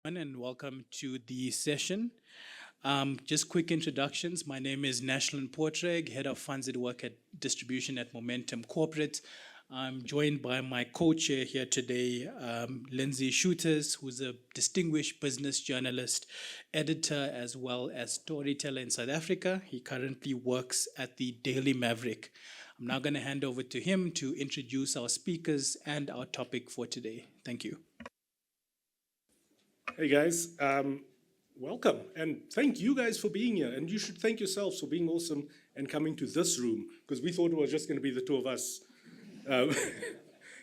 And welcome to the session. Just quick introductions. My name is Nashlan Portreg, Head of Funds at Work at Distribution at Momentum Corporate. I'm joined by my co-chair here today, Lindsay Shooters, who's a distinguished business journalist, editor, as well as storyteller in South Africa. He currently works at the Daily Maverick. I'm now going to hand over to him to introduce our speakers and our topic for today. Thank you. Hey guys, welcome and thank you guys for being here. And you should thank yourselves for being awesome and coming to this room because we thought it was just going to be the two of us. Um,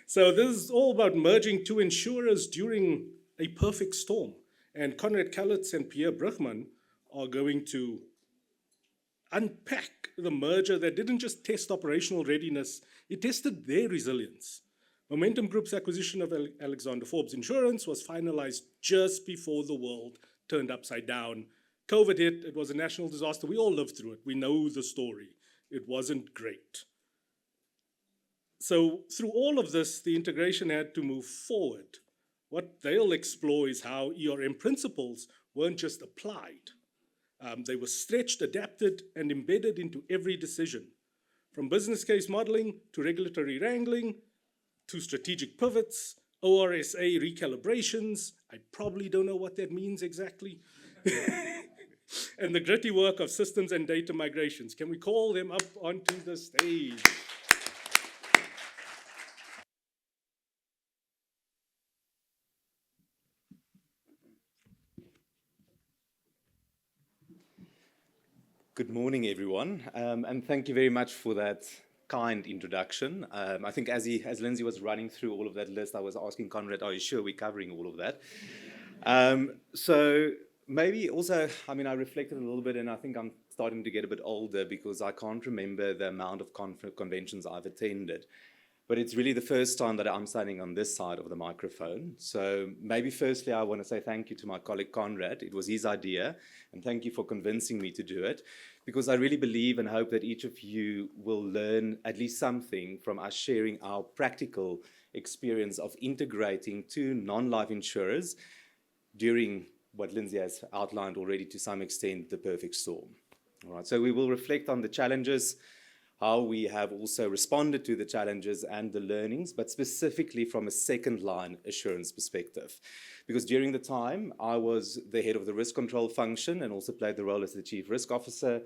so this is all about merging two insurers during a perfect storm. And Conrad Kalitz and Pierre Brugman are going to unpack the merger that didn't just test operational readiness, it tested their resilience. Momentum Group's acquisition of Alexander Forbes Insurance was finalized just before the world turned upside down. COVID hit, it was a national disaster. We all lived through it. We know the story. It wasn't great. So through all of this, the integration had to move forward. What they'll explore is how ERM principles weren't just applied. They were stretched, adapted, and embedded into every decision. From business case modeling to regulatory wrangling, to strategic pivots, ORSA recalibrations, I probably don't know what that means exactly, and the gritty work of systems and data migrations. Can we call them up onto the stage? Good morning, everyone, and thank you very much for that kind introduction. I think as Lindsay was running through all of that list, I was asking Conrad, are you sure we're covering all of that? So maybe also, I reflected a little bit, and I think I'm starting to get a bit older because I can't remember the amount of conventions I've attended. But it's really the first time that I'm standing on this side of the microphone. So maybe firstly, I want to say thank you to my colleague Conrad. It was his idea, and thank you for convincing me to do it, because I really believe and hope that each of you will learn at least something from us sharing our practical experience of integrating two non-life insurers during what Lindsay has outlined already to some extent, the perfect storm. All right, so we will reflect on the challenges, how we have also responded to the challenges and the learnings, but specifically from a second line assurance perspective. Because during the time, I was the head of the risk control function and also played the role as the chief risk officer.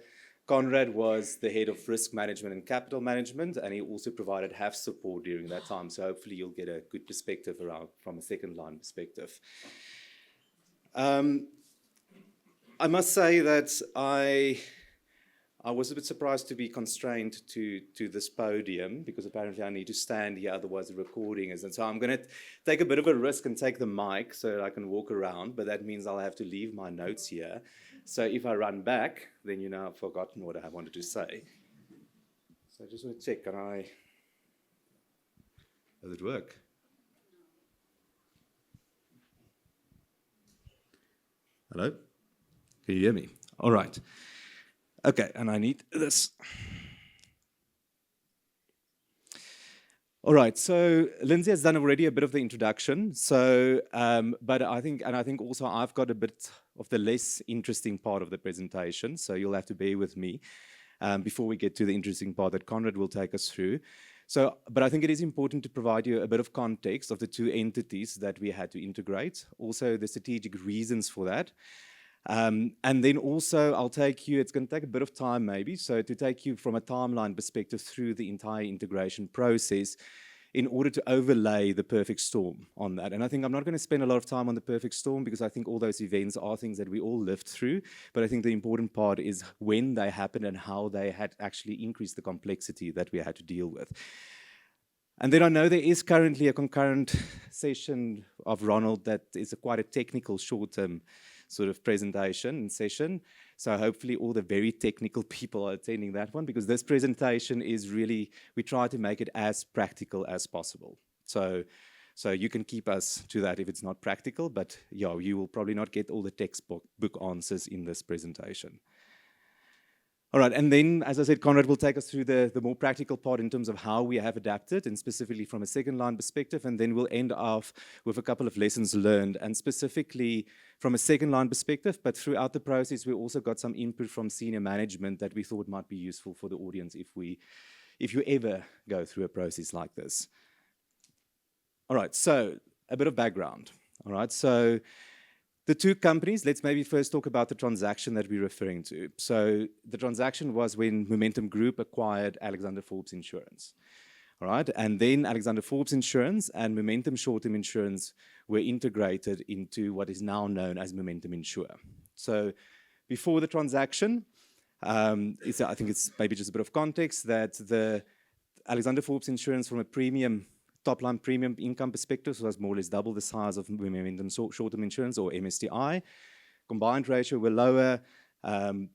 Conrad was the head of risk management and capital management, and he also provided HAF support during that time. So hopefully you'll get a good perspective around from a second line perspective. I must say that I was a bit surprised to be constrained to this podium because apparently I need to stand here, otherwise the recording isn't. So I'm going to take a bit of a risk and take the mic so that I can walk around, but that means I'll have to leave my notes here. So if I run back, then you know I've forgotten what I wanted to say. So I just want to check, does it work? Hello? Can you hear me? All right. Okay, and I need this. All right, so Lindsay has done already a bit of the introduction. So, but I think also I've got a bit of the less interesting part of the presentation. So you'll have to bear with me before we get to the interesting part that Conrad will take us through. So, but I think it is important to provide you a bit of context of the two entities that we had to integrate, also the strategic reasons for that. And then also I'll take you, it's going to take a bit of time maybe, so to take you from a timeline perspective through the entire integration process in order to overlay the perfect storm on that. And I think I'm not going to spend a lot of time on the perfect storm because I think all those events are things that we all lived through, but I think the important part is when they happened and how they had actually increased the complexity that we had to deal with. And then I know there is currently a concurrent session of Ronald that is quite a technical short-term sort of presentation and session. So hopefully all the very technical people are attending that one because this presentation is really, we try to make it as practical as possible. So you can keep us to that if it's not practical, but yeah, you will probably not get all the textbook answers in this presentation. All right, and then, as I said, Conrad will take us through the more practical part in terms of how we have adapted, and specifically from a second line perspective, and then we'll end off with a couple of lessons learned, and specifically from a second line perspective, but throughout the process, we also got some input from senior management that we thought might be useful for the audience if you ever go through a process like this. All right, so a bit of background. All right, so the two companies, let's maybe first talk about the transaction that we're referring to. So the transaction was when Momentum Group acquired Alexander Forbes Insurance. All right, and then Alexander Forbes Insurance and Momentum Short-Term Insurance were integrated into what is now known as Momentum Insure. So before the transaction, I think it's maybe just a bit of context that the Alexander Forbes Insurance from a top-line premium income perspective was more or less double the size of Momentum Short-Term Insurance, or MSTI. Combined ratio were lower.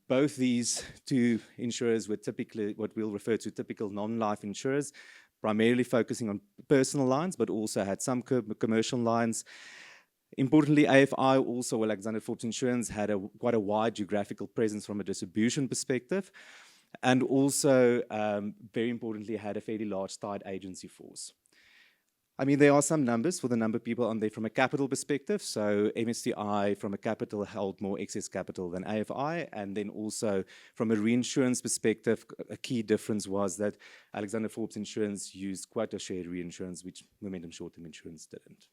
Both these two insurers were typically what we'll refer to typical non-life insurers, primarily focusing on personal lines, but also had some commercial lines. Importantly, AFI, also Alexander Forbes Insurance, had quite a wide geographical presence from a distribution perspective, and also, very importantly, had a fairly large tied agency force. I mean, there are some numbers for the number of people on there from a capital perspective. So MSTI from a capital held more excess capital than AFI. And then also from a reinsurance perspective, a key difference was that Alexander Forbes Insurance used quota share reinsurance, which Momentum Short-Term Insurance didn't.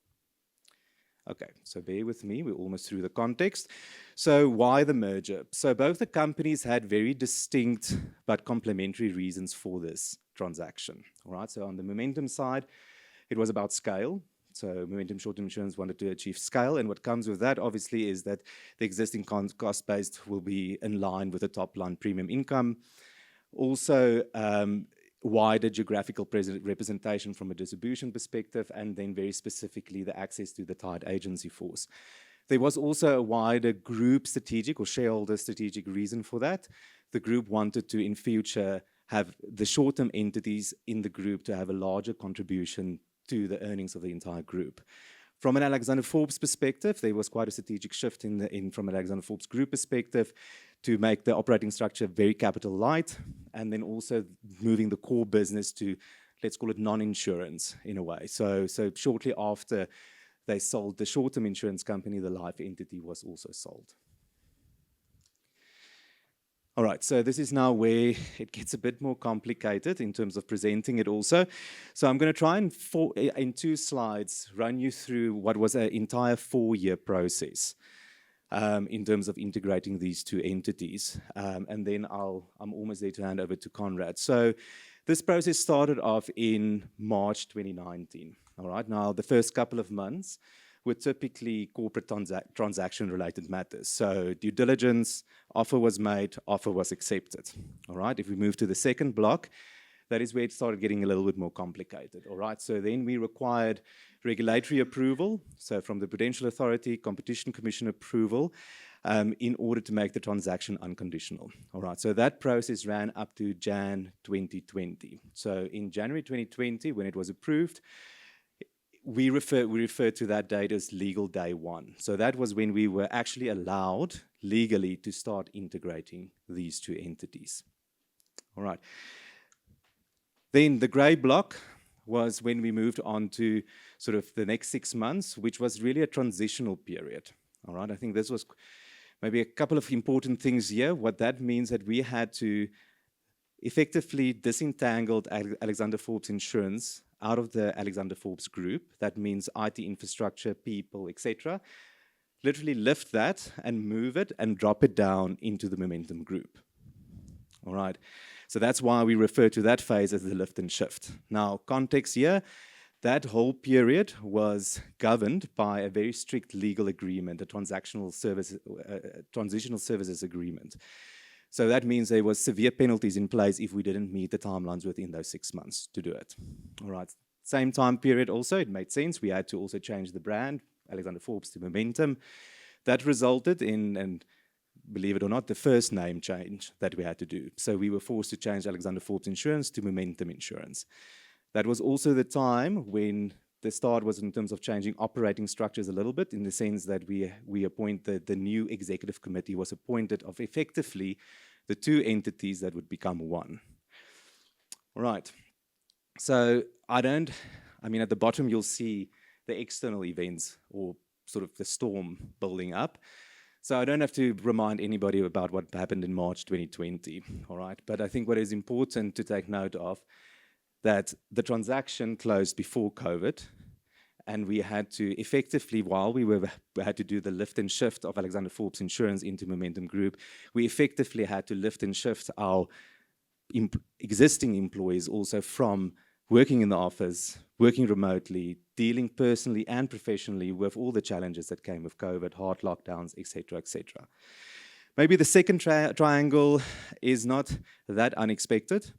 Okay, so bear with me, we're almost through the context. So why the merger? So both the companies had very distinct but complementary reasons for this transaction. All right, so on the Momentum side, it was about scale. So Momentum Short-Term Insurance wanted to achieve scale, and what comes with that, obviously, is that the existing cost base will be in line with the top-line premium income. Also, wider geographical representation from a distribution perspective, and then very specifically the access to the tied agency force. There was also a wider group strategic or shareholder strategic reason for that. The group wanted to, in future, have the short-term entities in the group to have a larger contribution to the earnings of the entire group. From an Alexander Forbes perspective, there was quite a strategic shift from an Alexander Forbes group perspective to make the operating structure very capital light, and then also moving the core business to, let's call it non-insurance in a way. So shortly after they sold the short-term insurance company, the life entity was also sold. All right, so this is now where it gets a bit more complicated in terms of presenting it also. So I'm going to try and, in 2 slides, run you through what was an entire 4-year process in terms of integrating these 2 entities. And then I'm almost there to hand over to Conrad. So this process started off in March 2019. All right, now the first couple of months were typically corporate transaction-related matters. So due diligence, offer was made, offer was accepted. All right, if we move to the second block, that is where it started getting a little bit more complicated. All right, so then we required regulatory approval, so from the Prudential Authority, Competition Commission approval, in order to make the transaction unconditional. All right, so that process ran up to Jan 2020. So in January 2020, when it was approved, we refer to that date as legal day 1. So that was when we were actually allowed legally to start integrating these 2 entities. All right. Then the grey block was when we moved on to sort of the next 6 months, which was really a transitional period. All right. I think this was maybe a couple of important things here. What that means that we had to effectively disentangle Alexander Forbes Insurance out of the Alexander Forbes group. That means IT infrastructure, people, etc. Literally lift that and move it and drop it down into the Momentum group. All right. So that's why we refer to that phase as the lift and shift. Now, context here, that whole period was governed by a very strict legal agreement, a transitional services agreement. So that means there was severe penalties in place if we didn't meet the timelines within those 6 months to do it. All right. Same time period also, it made sense. We had to also change the brand, Alexander Forbes to Momentum. That resulted in, and believe it or not, the first name change that we had to do. So we were forced to change Alexander Forbes Insurance to Momentum Insurance. That was also the time when the start was in terms of changing operating structures a little bit, in the sense that we appointed the new executive committee was appointed of effectively the two entities that would become one. All right. So I mean, at the bottom, you'll see the external events or sort of the storm building up. So I don't have to remind anybody about what happened in March 2020, all right? But I think what is important to take note of, that the transaction closed before COVID, and we had to effectively, while we had to do the lift and shift of Alexander Forbes Insurance into Momentum Group, we effectively had to lift and shift our existing employees also from working in the office, working remotely, dealing personally and professionally with all the challenges that came with COVID, hard lockdowns, etc., etc. Maybe the second triangle is not that unexpected.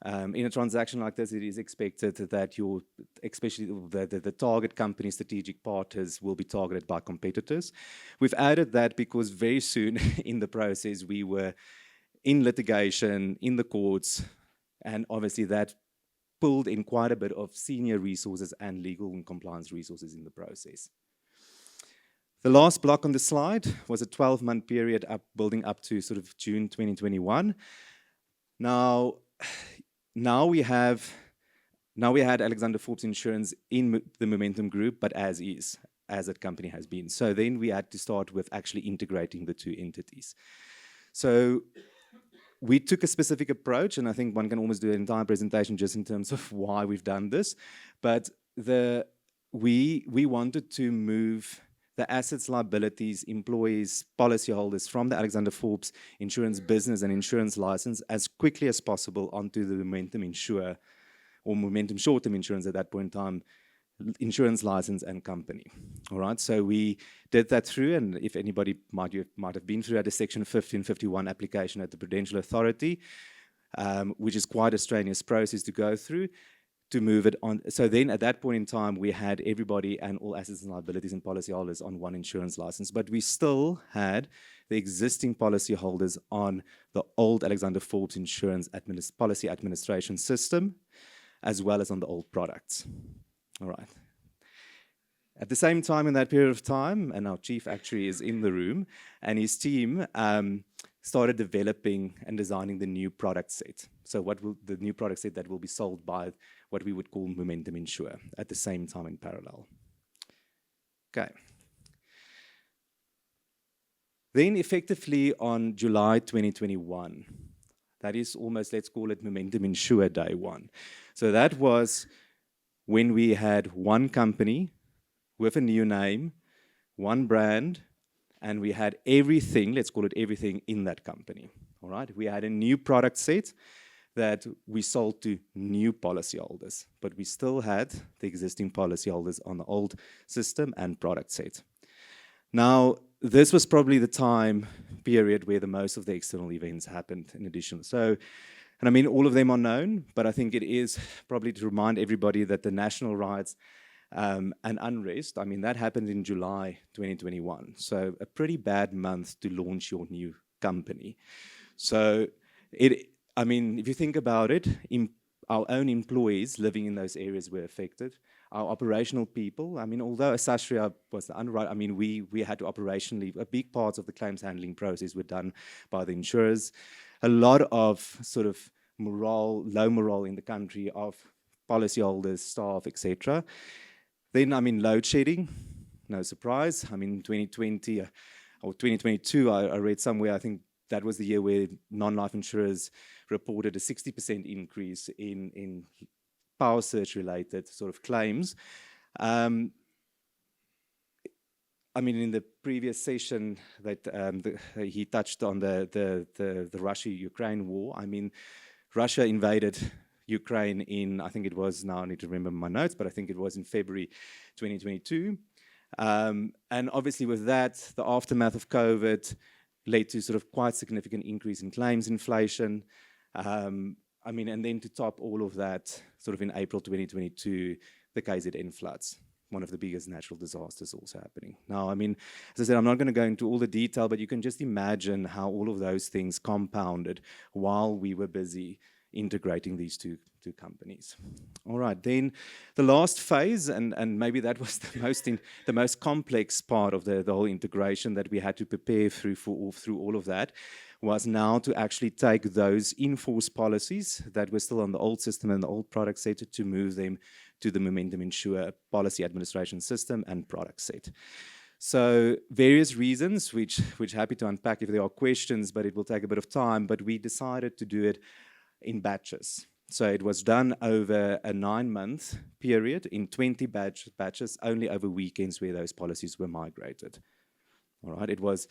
In a transaction like this, it is expected that especially the target company strategic partners will be targeted by competitors. We've added that because very soon in the process, we were in litigation, in the courts, and obviously that pulled in quite a bit of senior resources and legal and compliance resources in the process. The last block on the slide was a 12-month period building up to sort of June 2021. Now we had Alexander Forbes Insurance in the Momentum Group, but as that company has been. So then we had to start with actually integrating the two entities. So we took a specific approach, and I think one can almost do an entire presentation just in terms of why we've done this. But we wanted to move the assets, liabilities, employees, policyholders from the Alexander Forbes Insurance business and insurance license as quickly as possible onto the Momentum Insure, or Momentum Short-Term Insurance at that point in time, insurance license and company. All right, so we did that through, and if anybody might have been through, at a Section 1551 application at the Prudential Authority, which is quite a strenuous process to go through to move it on. So then at that point in time, we had everybody and all assets and liabilities and policyholders on one insurance license, but we still had the existing policyholders on the old Alexander Forbes Insurance policy administration system, as well as on the old products. All right. At the same time, in that period of time, and our chief actuary is in the room, and his team started developing and designing the new product set. So the new product set that will be sold by what we would call Momentum Insure at the same time in parallel. Okay. Then effectively on July 2021, that is almost, let's call it Momentum Insure Day 1. So that was when we had one company with a new name, one brand, and we had everything, let's call it everything, in that company. All right, we had a new product set that we sold to new policyholders, but we still had the existing policyholders on the old system and product set. Now, this was probably the time period where the most of the external events happened in addition. So, and I mean, all of them are known, but I think it is probably to remind everybody that the national riots and unrest, I mean, that happened in July 2021. So a pretty bad month to launch your new company. So I mean, if you think about it, our own employees living in those areas were affected. Our operational people, I mean, although Sastria was the underwriter, I mean, we had to operationally, a big part of the claims handling process were done by the insurers. A lot of sort of low morale in the country of policyholders, staff, etc. Then, I mean, load shedding, no surprise. I mean, 2020 or 2022, I read somewhere, I think that was the year where non-life insurers reported a 60% increase in power surge-related sort of claims. I mean, in the previous session that he touched on the Russia-Ukraine war. I mean, Russia invaded Ukraine in, I think it was, now I need to remember my notes, but I think it was in February 2022. And obviously with that, the aftermath of COVID led to sort of quite significant increase in claims inflation. I mean, and then to top all of that, sort of in April 2022, the KZN floods, one of the biggest natural disasters also happening. Now, I mean, as I said, I'm not going to go into all the detail, but you can just imagine how all of those things compounded while we were busy integrating these two companies. All right, then the last phase, and maybe that was the most complex part of the whole integration that we had to prepare through all of that, was now to actually take those in-force policies that were still on the old system and the old product set to move them to the Momentum Insure policy administration system and product set. So various reasons, which happy to unpack if there are questions, but it will take a bit of time, but we decided to do it in batches. So it was done over a 9-month period in 20 batches, only over weekends where those policies were migrated. All right, it was,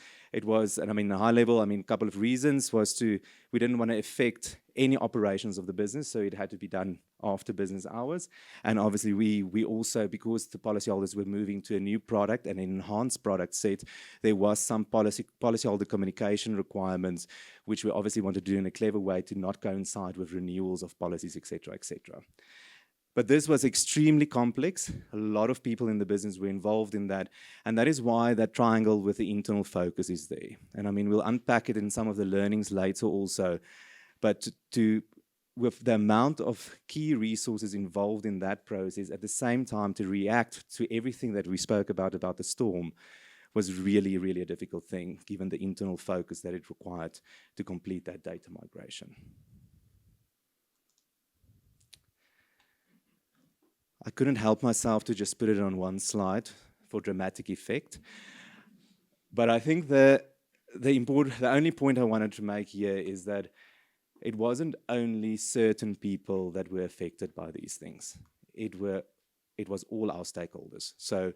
and I mean, the high level, I mean, a couple of reasons was we didn't want to affect any operations of the business, so it had to be done after business hours. And obviously, we also, because the policyholders were moving to a new product, an enhanced product set, there was some policyholder communication requirements, which we obviously wanted to do in a clever way to not coincide with renewals of policies, etc., etc. But this was extremely complex. A lot of people in the business were involved in that. And that is why that triangle with the internal focus is there. And I mean, we'll unpack it in some of the learnings later also. But with the amount of key resources involved in that process, at the same time to react to everything that we spoke about the storm, was really, really a difficult thing, given the internal focus that it required to complete that data migration. I couldn't help myself to just put it on one slide for dramatic effect. But I think the only point I wanted to make here is that it wasn't only certain people that were affected by these things. It was all our stakeholders. So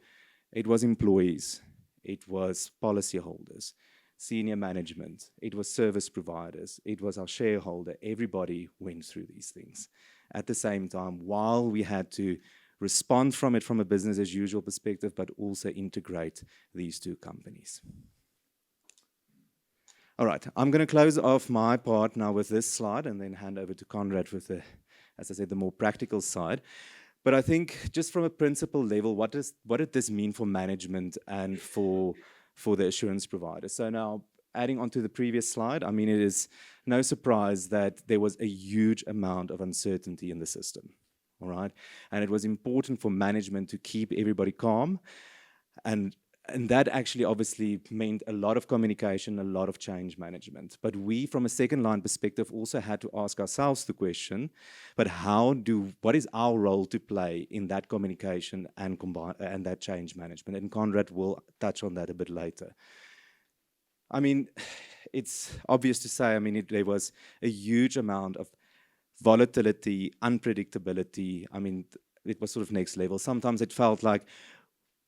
it was employees, it was policyholders, senior management, it was service providers, it was our shareholder. Everybody went through these things at the same time, while we had to respond from it from a business as usual perspective, but also integrate these two companies. All right, I'm going to close off my part now with this slide and then hand over to Conrad with the, as I said, the more practical side. But I think just from a principle level, what did this mean for management and for the assurance provider? So now, adding on to the previous slide, I mean, it is no surprise that there was a huge amount of uncertainty in the system, all right? And it was important for management to keep everybody calm. And that actually obviously meant a lot of communication, a lot of change management. But we, from a second line perspective, also had to ask ourselves the question, but what is our role to play in that communication and that change management? And Conrad will touch on that a bit later. I mean, it's obvious to say, I mean, there was a huge amount of volatility, unpredictability. I mean, it was sort of next level. Sometimes it felt like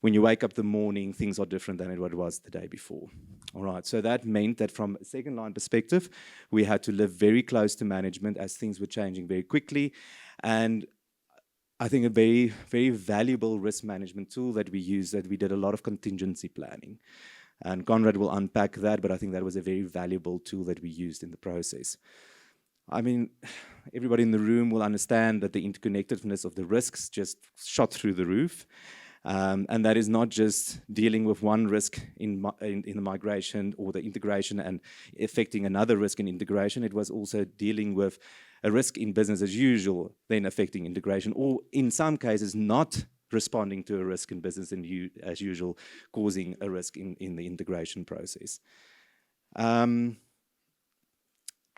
when you wake up in the morning, things are different than what it was the day before. All right, so that meant that from a second line perspective, we had to live very close to management as things were changing very quickly. And I think a very, very valuable risk management tool that we used, that we did a lot of contingency planning. And Conrad will unpack that, but I think that was a very valuable tool that we used in the process. I mean, everybody in the room will understand that the interconnectedness of the risks just shot through the roof. And that is not just dealing with one risk in the migration or the integration and affecting another risk in integration. It was also dealing with a risk in business as usual, then affecting integration, or in some cases not responding to a risk in business as usual, causing a risk in the integration process.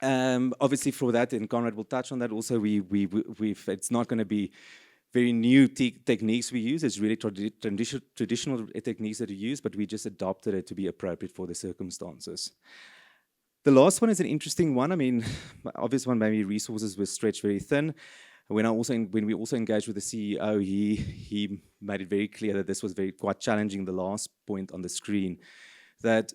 Obviously for that, and Conrad will touch on that also, it's not going to be very new techniques we use. It's really traditional techniques that we use, but we just adopted it to be appropriate for the circumstances. The last one is an interesting one. I mean, obvious one, maybe resources were stretched very thin. When we also engaged with the CEO, he made it very clear that this was quite challenging, the last point on the screen, that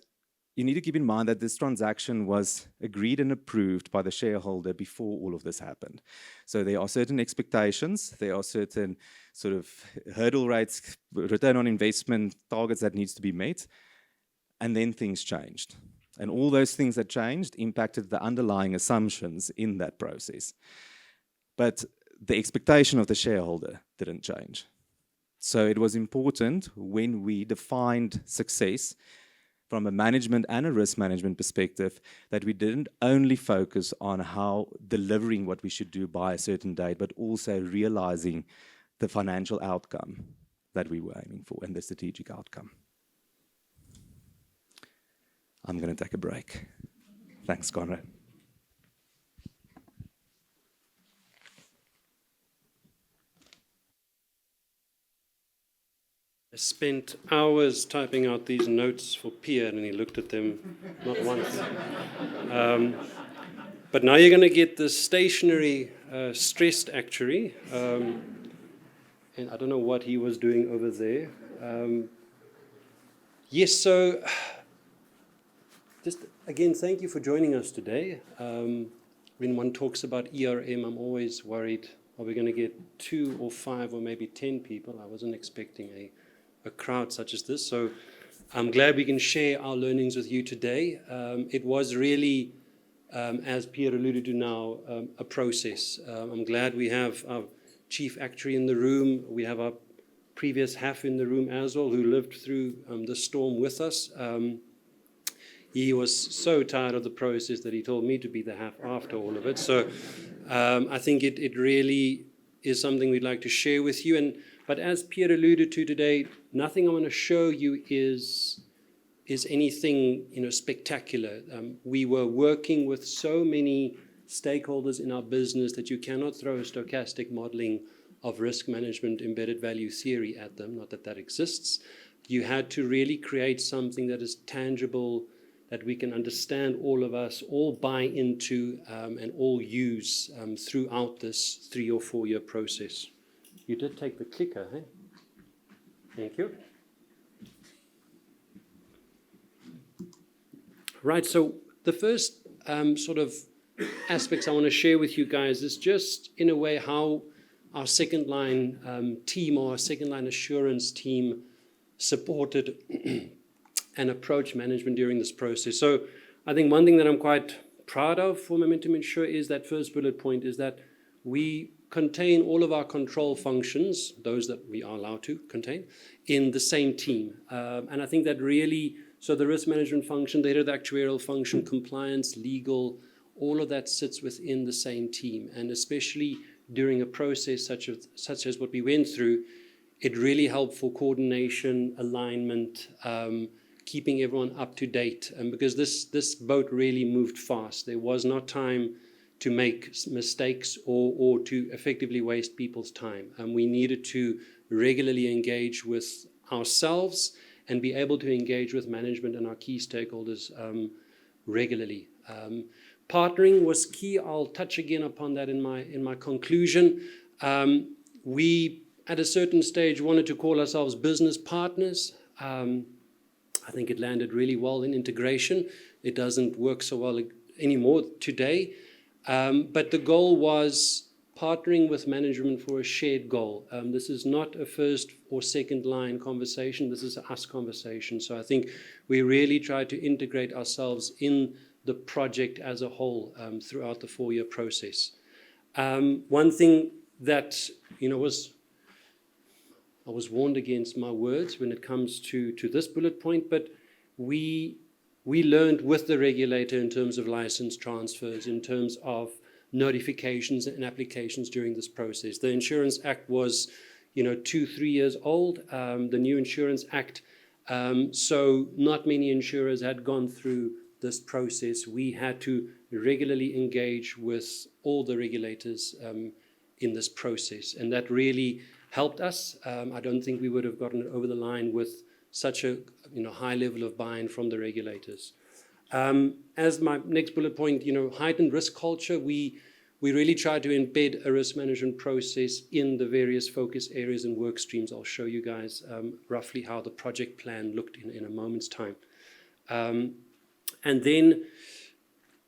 you need to keep in mind that this transaction was agreed and approved by the shareholder before all of this happened. So there are certain expectations, there are certain sort of hurdle rates, return on investment targets that needs to be met, and then things changed. And all those things that changed impacted the underlying assumptions in that process. But the expectation of the shareholder didn't change. So it was important when we defined success from a management and a risk management perspective that we didn't only focus on how delivering what we should do by a certain date, but also realizing the financial outcome that we were aiming for and the strategic outcome. I'm going to take a break. Thanks, Conrad. I spent hours typing out these notes for Pierre, and he looked at them not once. But now you're going to get the stationary stressed actuary. And I don't know what he was doing over there. Yes, so just again, thank you for joining us today. When one talks about ERM, I'm always worried, are we going to get 2 or 5 or maybe 10 people? I wasn't expecting a crowd such as this. So I'm glad we can share our learnings with you today. It was really, as Pierre alluded to now, a process. I'm glad we have our chief actuary in the room. We have our previous HAF in the room as well, who lived through the storm with us. He was so tired of the process that he told me to be the HAF after all of it. So I think it really is something we'd like to share with you. But as Pierre alluded to today, nothing I want to show you is anything spectacular. We were working with so many stakeholders in our business that you cannot throw a stochastic modeling of risk management embedded value theory at them, not that that exists. You had to really create something that is tangible, that we can understand, all of us, all buy into and all use throughout this 3 or 4 year process. You did take the clicker, hey? Thank you. Right, so the first sort of aspects I want to share with you guys is just, in a way, how our second line team or our second line assurance team supported and approached management during this process. So I think one thing that I'm quite proud of for Momentum Insure is that first bullet point is that we contain all of our control functions, those that we are allowed to contain, in the same team. And I think that really, so the risk management function, the head of the actuarial function, compliance, legal, all of that sits within the same team. And especially during a process such as what we went through, it really helped for coordination, alignment, keeping everyone up to date. And because this boat really moved fast. There was not time to make mistakes or to effectively waste people's time. And we needed to regularly engage with ourselves and be able to engage with management and our key stakeholders regularly. Partnering was key. I'll touch again upon that in my conclusion. We, at a certain stage, wanted to call ourselves business partners. I think it landed really well in integration. It doesn't work so well anymore today. But the goal was partnering with management for a shared goal. This is not a first or second line conversation. This is an us conversation. So I think we really tried to integrate ourselves in the project as a whole throughout the 4 year process. One thing that I was warned against my words when it comes to this bullet point, but we learned with the regulator in terms of license transfers, in terms of notifications and applications during this process. The Insurance Act was 2-3 years old, the new Insurance Act. So not many insurers had gone through this process. We had to regularly engage with all the regulators in this process, and that really helped us. I don't think we would have gotten it over the line with such a high level of buy-in from the regulators. As my next bullet point, heightened risk culture, we really tried to embed a risk management process in the various focus areas and work streams. I'll show you guys roughly how the project plan looked in a moment's time. And then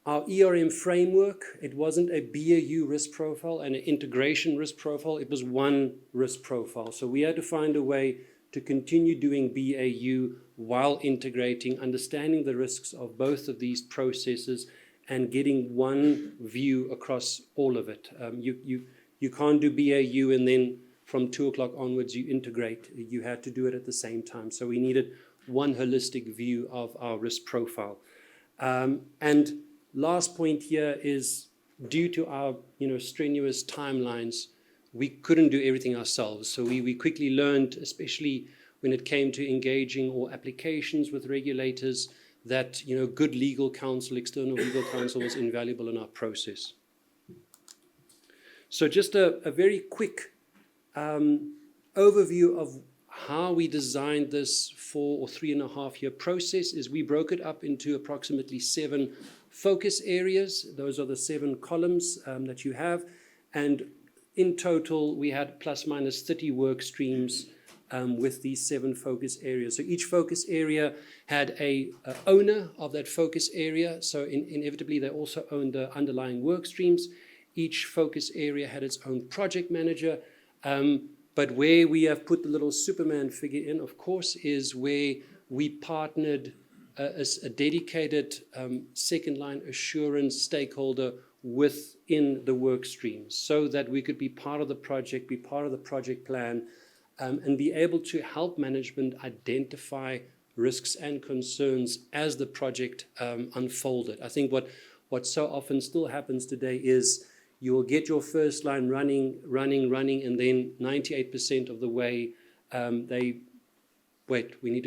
our ERM framework, it wasn't a BAU risk profile and an integration risk profile, it was one risk profile. So we had to find a way to continue doing BAU while integrating, understanding the risks of both of these processes and getting one view across all of it. You can't do BAU and then from 2 o'clock onwards you integrate. You had to do it at the same time. So we needed one holistic view of our risk profile. And last point here is, due to our strenuous timelines, we couldn't do everything ourselves. So we quickly learned, especially when it came to engaging or applications with regulators, that good legal counsel, external legal counsel, was invaluable in our process. So just a very quick overview of how we designed this 4 or 3.5 year process is we broke it up into approximately 7 focus areas. Those are the 7 columns that you have. And in total, we had plus minus 30 work streams with these 7 focus areas. So each focus area had a owner of that focus area. So inevitably, they also owned the underlying work streams. Each focus area had its own project manager. But where we have put the little Superman figure in, of course, is where we partnered a dedicated second line assurance stakeholder within the work streams so that we could be part of the project, be part of the project plan, and be able to help management identify risks and concerns as the project unfolded. I think what so often still happens today is you will get your first line running, and then 98% of the way we need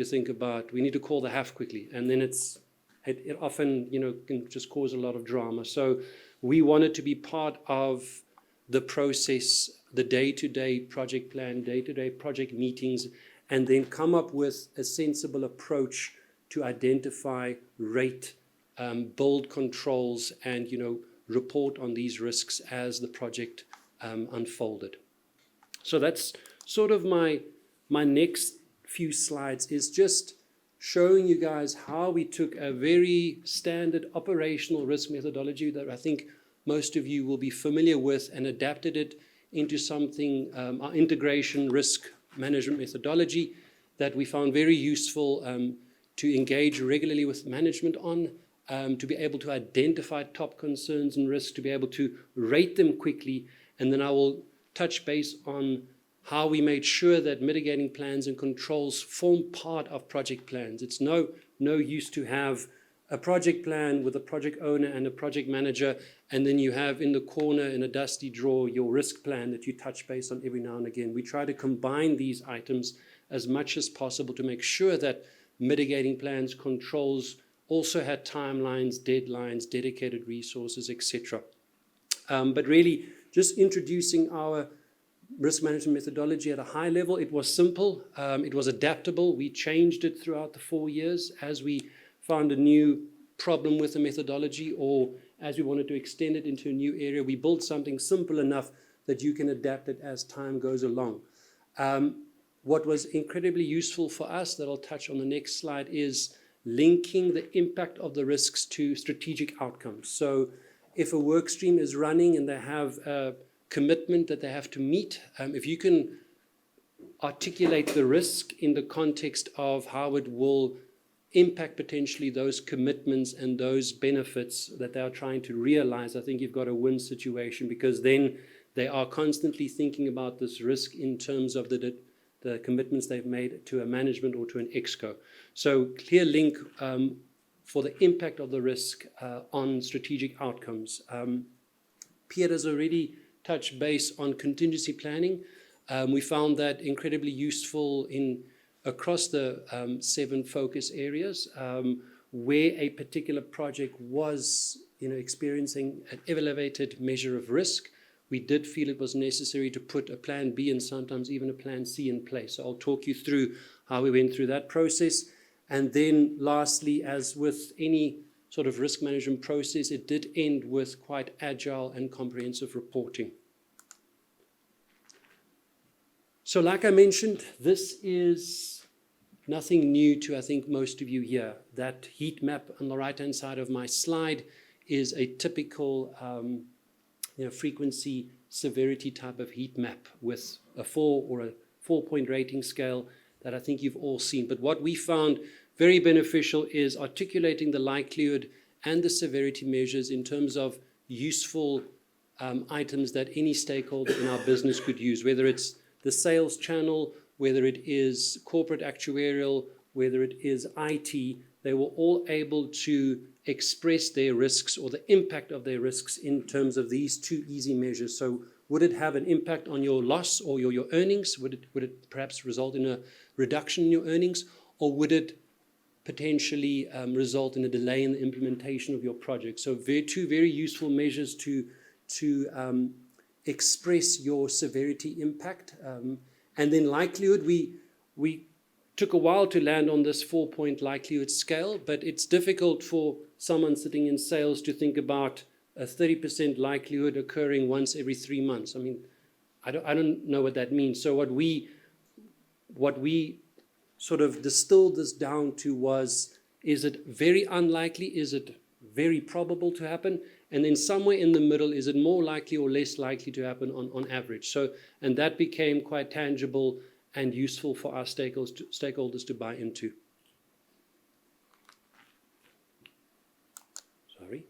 to call the HAF quickly. And then it often, can just cause a lot of drama. So we wanted to be part of the process, the day-to-day project plan, day-to-day project meetings, and then come up with a sensible approach to identify, rate, build controls, and, report on these risks as the project unfolded. So that's sort of my next few slides is just showing you guys how we took a very standard operational risk methodology that I think most of you will be familiar with and adapted it into something, our integration risk management methodology that we found very useful to engage regularly with management on, to be able to identify top concerns and risks, to be able to rate them quickly, and then I will touch base on how we made sure that mitigating plans and controls form part of project plans. It's no use to have a project plan with a project owner and a project manager, and then you have in the corner in a dusty drawer your risk plan that you touch base on every now and again. We try to combine these items as much as possible to make sure that mitigating plans, controls also had timelines, deadlines, dedicated resources, etc. But really, just introducing our risk management methodology at a high level. It was simple, it was adaptable. We changed it throughout the 4 years as we found a new problem with the methodology, or as we wanted to extend it into a new area. We built something simple enough that you can adapt it as time goes along. What was incredibly useful for us, that I'll touch on the next slide, is linking the impact of the risks to strategic outcomes. So if a work stream is running and they have a commitment that they have to meet, if you can articulate the risk in the context of how it will impact potentially those commitments and those benefits that they are trying to realize, I think you've got a win situation, because then they are constantly thinking about this risk in terms of the commitments they've made to a management or to an exco. So clear link for the impact of the risk on strategic outcomes. Pierre has already touched base on contingency planning. We found that incredibly useful across the 7 focus areas where a particular project was experiencing an elevated measure of risk. We did feel it was necessary to put a plan B and sometimes even a plan C in place. So I'll talk you through how we went through that process. And then lastly, as with any sort of risk management process, it did end with quite agile and comprehensive reporting. So like I mentioned, this is nothing new to, I think, most of you here. That heat map on the right-hand side of my slide is a typical frequency, severity type of heat map with a 4 or a 4-point rating scale that I think you've all seen. But what we found very beneficial is articulating the likelihood and the severity measures in terms of useful items that any stakeholder in our business could use, whether it's the sales channel, whether it is corporate actuarial, whether it is IT. They were all able to express their risks or the impact of their risks in terms of these 2 easy measures. So would it have an impact on your loss or your earnings? Would it perhaps result in a reduction in your earnings? Or would it potentially result in a delay in the implementation of your project. So two very useful measures to express your severity impact. And then likelihood, we took a while to land on this 4-point likelihood scale, but it's difficult for someone sitting in sales to think about a 30% likelihood occurring once every 3 months. I mean, I don't know what that means. So what we sort of distilled this down to was, is it very unlikely? Is it very probable to happen? And then somewhere in the middle, is it more likely or less likely to happen on average? So, and that became quite tangible and useful for our stakeholders to buy into. Sorry.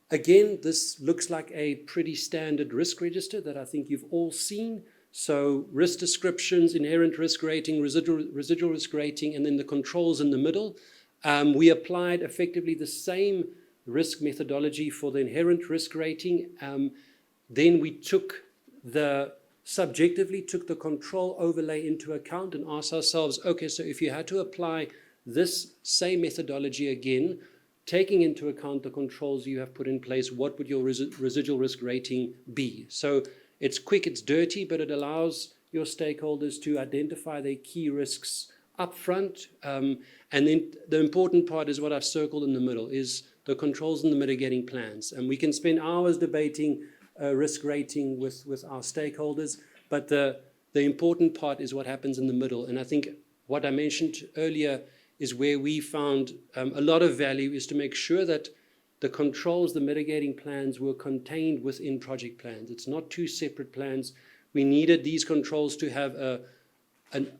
Again, this looks like a pretty standard risk register that I think you've all seen. So risk descriptions, inherent risk rating, residual risk rating, and then the controls in the middle. We applied effectively the same risk methodology for the inherent risk rating. Then we subjectively took the control overlay into account and asked ourselves, okay, so if you had to apply this same methodology again, taking into account the controls you have put in place, what would your residual risk rating be? So it's quick, it's dirty, but it allows your stakeholders to identify their key risks up front. And then the important part is what I've circled in the middle, is the controls and the mitigating plans. And we can spend hours debating risk rating with our stakeholders, but the important part is what happens in the middle. And I think what I mentioned earlier is where we found a lot of value, is to make sure that the controls, the mitigating plans, were contained within project plans. It's not two separate plans. We needed these controls to have an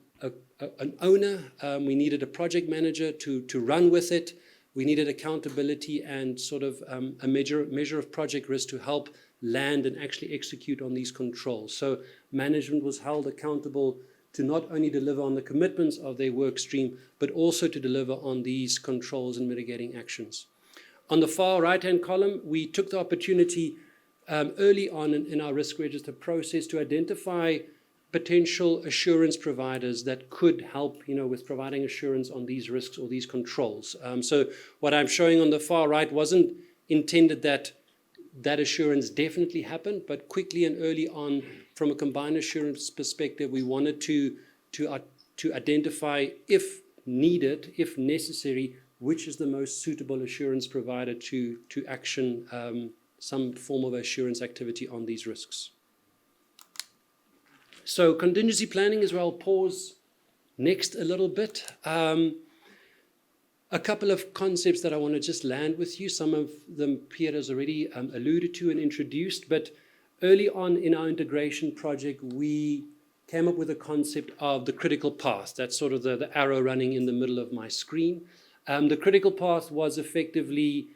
owner. We needed a project manager to run with it. We needed accountability and sort of a measure of project risk to help land and actually execute on these controls. So management was held accountable to not only deliver on the commitments of their work stream, but also to deliver on these controls and mitigating actions. On the far right-hand column, we took the opportunity early on in our risk register process to identify potential assurance providers that could help, with providing assurance on these risks or these controls. So what I'm showing on the far right wasn't intended that assurance definitely happened, but quickly and early on, from a combined assurance perspective, we wanted to identify, if needed, if necessary, which is the most suitable assurance provider to action some form of assurance activity on these risks. So contingency planning is where I'll pause next a little bit. A couple of concepts that I want to just land with you. Some of them Pierre has already alluded to and introduced, but early on in our integration project, we came up with a concept of the critical path. That's sort of the arrow running in the middle of my screen. The critical path was effectively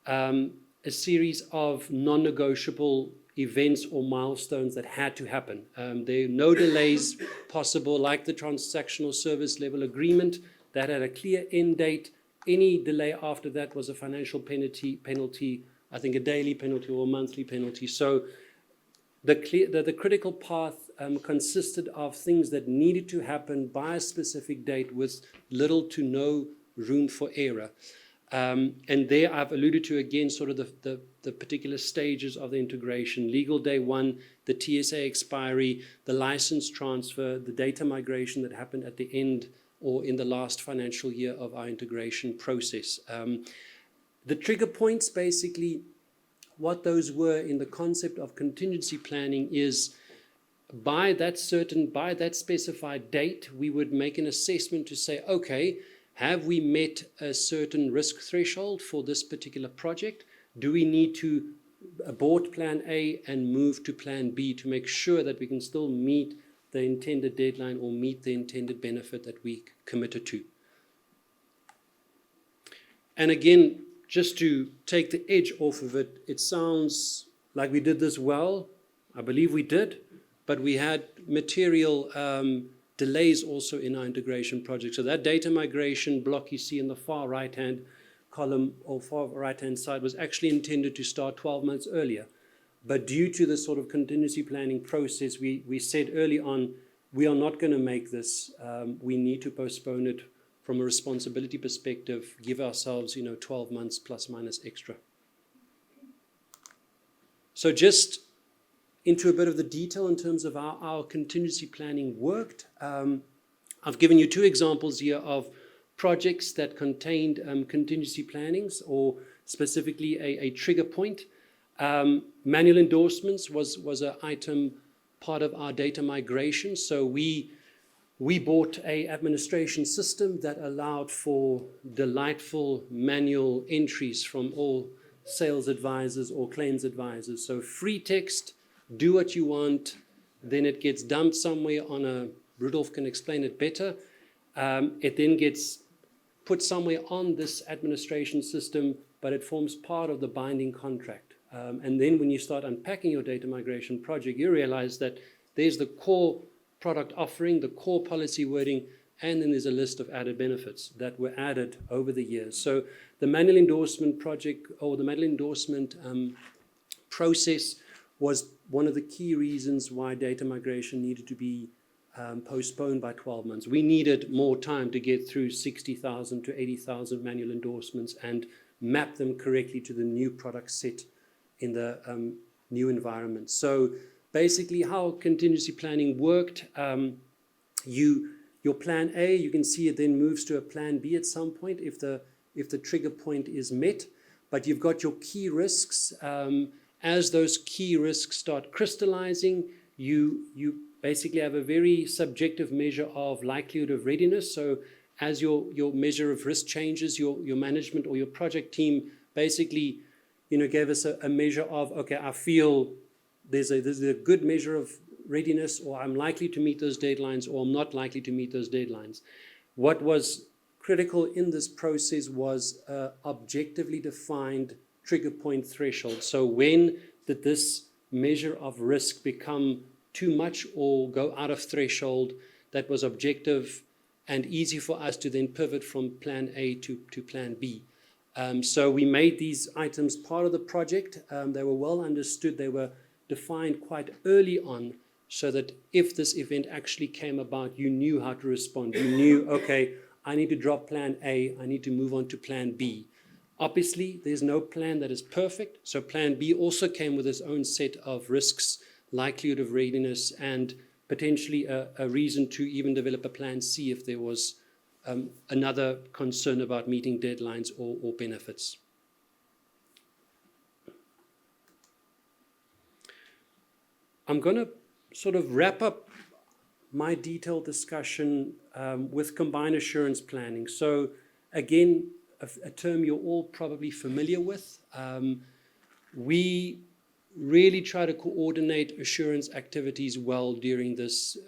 a series of non-negotiable events or milestones that had to happen. There are no delays possible, like the transactional service level agreement that had a clear end date. Any delay after that was a financial penalty, I think a daily penalty or a monthly penalty. So the critical path consisted of things that needed to happen by a specific date with little to no room for error. And there I've alluded to again sort of the particular stages of the integration: legal day one, the TSA expiry, the license transfer, the data migration that happened at the end or in the last financial year of our integration process. The trigger points, basically, what those were in the concept of contingency planning is by that specified date, we would make an assessment to say, okay, have we met a certain risk threshold for this particular project? Do we need to abort plan A and move to plan B to make sure that we can still meet the intended deadline or meet the intended benefit that we committed to? And again, just to take the edge off of it, it sounds like we did this well. I believe we did, but we had material delays also in our integration project. So that data migration block you see in the far right-hand column or far right-hand side was actually intended to start 12 months earlier. But due to the sort of contingency planning process, we said early on, we are not going to make this. We need to postpone it from a responsibility perspective, give ourselves, 12 months plus minus extra. So just into a bit of the detail in terms of how our contingency planning worked. I've given you two examples here of projects that contained contingency plannings, or specifically a trigger point. Manual endorsements was an item part of our data migration. So we bought an administration system that allowed for delightful manual entries from all sales advisors or claims advisors. So free text, do what you want, then it gets dumped somewhere on a, Rudolph can explain it better, it then gets put somewhere on this administration system, but it forms part of the binding contract. And then when you start unpacking your data migration project, you realize that there's the core product offering, the core policy wording, and then there's a list of added benefits that were added over the years. So the manual endorsement project, or the manual endorsement process, was one of the key reasons why data migration needed to be postponed by 12 months. We needed more time to get through 60,000 to 80,000 manual endorsements and map them correctly to the new product set in the new environment. So basically how contingency planning worked, your plan A, you can see it then moves to a plan B at some point if the trigger point is met, but you've got your key risks. As those key risks start crystallizing, you basically have a very subjective measure of likelihood of readiness. So as your measure of risk changes, your management or your project team basically gave us a measure of, okay, I feel there's a good measure of readiness, or I'm likely to meet those deadlines, or I'm not likely to meet those deadlines. What was critical in this process was objectively defined trigger point threshold. So when did this measure of risk become too much or go out of threshold that was objective and easy for us to then pivot from plan A to plan B? So we made these items part of the project. They were well understood. They were defined quite early on so that if this event actually came about, you knew how to respond. You knew, okay, I need to drop plan A. I need to move on to plan B. Obviously, there's no plan that is perfect. So plan B also came with its own set of risks, likelihood of readiness, and potentially a reason to even develop a plan C if there was another concern about meeting deadlines or benefits. I'm going to sort of wrap up my detailed discussion with combined assurance planning. So again, a term you're all probably familiar with. We really try to coordinate assurance activities well during this